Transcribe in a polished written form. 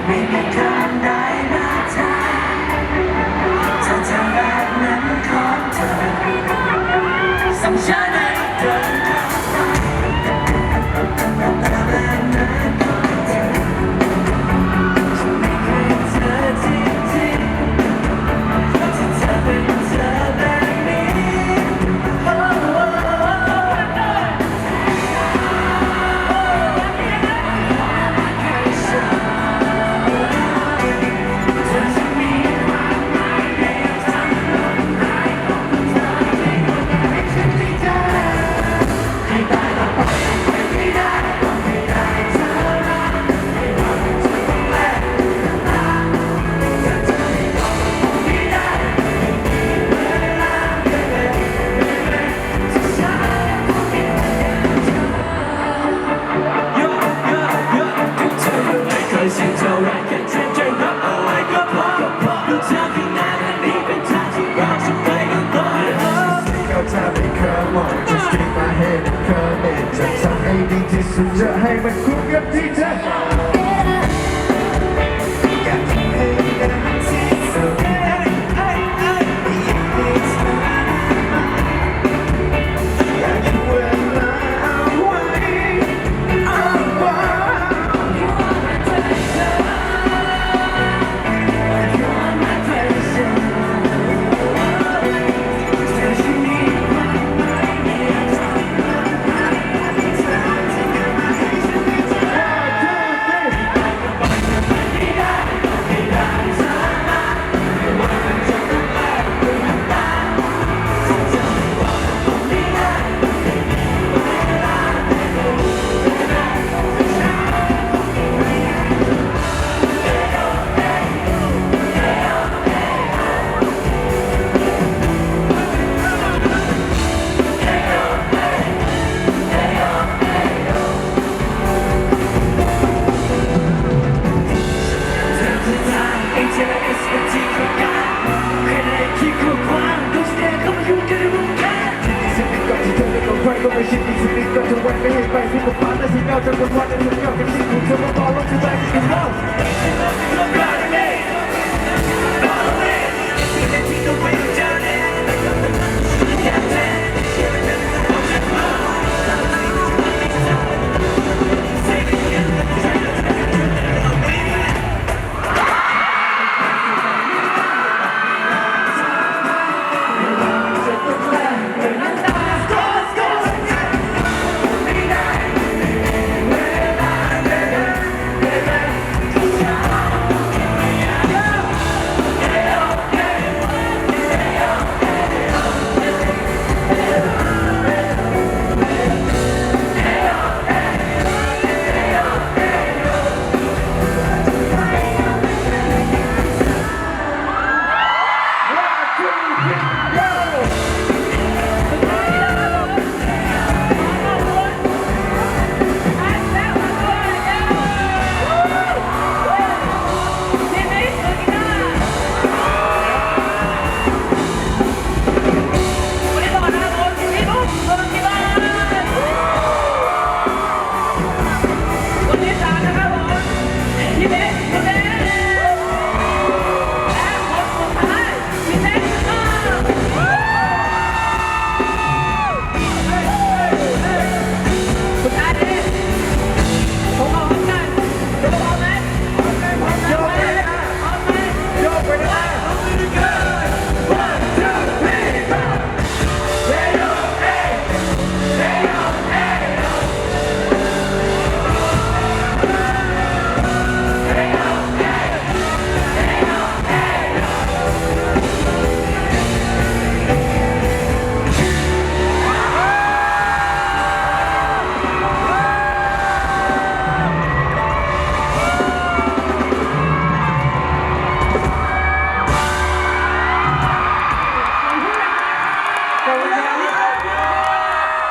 ไม่มีคำใดมาแทนถ้าเธอแบบนั้นของเธอส่งฉันให้เดินเข้าไปแบบนั้นของเธอฉันไม่เคยเจอจริงๆถ้าเธอเป็นเธอแบบนี้สิ่งเท่าไรแค่เธอใจรับเอาไว้ก็พอรู้เธอข้างหน้าและนี่เป็นทางที่เราจะไปกันต่อ เอาเธอไปเคยมอง just keep my head and curve it จะทำให้ดีที่สุดจะให้มันคุ้มกับที่เธออยากทำให้ได้ที่สุดอยากอยู่เวลาเอาไว้เอาไว้ ก็ไม่ชิดอีกสักนิดก็จะวันไม่ให้ไปที่กับฟ้าและสิ่งเงาจนวันวันในทุกอย่างเป็นสิ่งที่เธอมาต่อรถที่ใจที่คุณเล่า